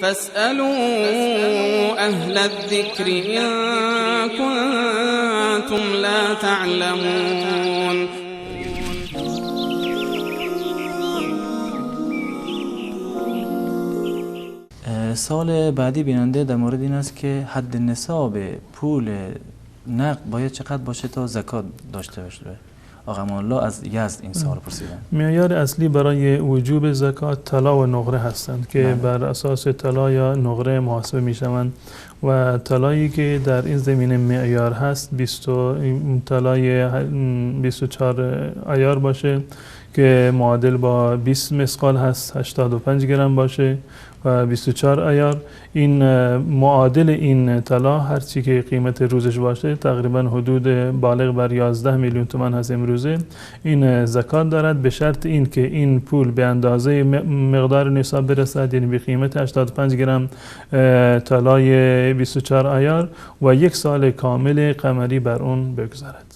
فاسألوا أهل الذكر إن كنتم لا تعلمون. سال بعدی بیننده در مورد این است که حد نصاب پول نقد باید چقدر باشه تا زکات داشته باشه. آقا امان الله از یزد این سوال پرسیدن. معیار اصلی برای وجوب زکات طلا و نقره هستند که بر اساس طلا یا نقره محاسبه می شوند و طلایی که در این زمینه معیار هست طلای 24 عیار باشه که معادل با 20 مثقال هست، 85 گرم باشه و 24 عیار. این معادل این طلا هرچی که قیمت روزش باشه تقریبا حدود بالغ بر 11 میلیون تومان هست امروزه، این زکات دارد به شرط این که این پول به اندازه مقدار نصاب برسد، یعنی به قیمت 85 گرم طلای 24 عیار و یک سال کامل قمری بر اون بگذارد.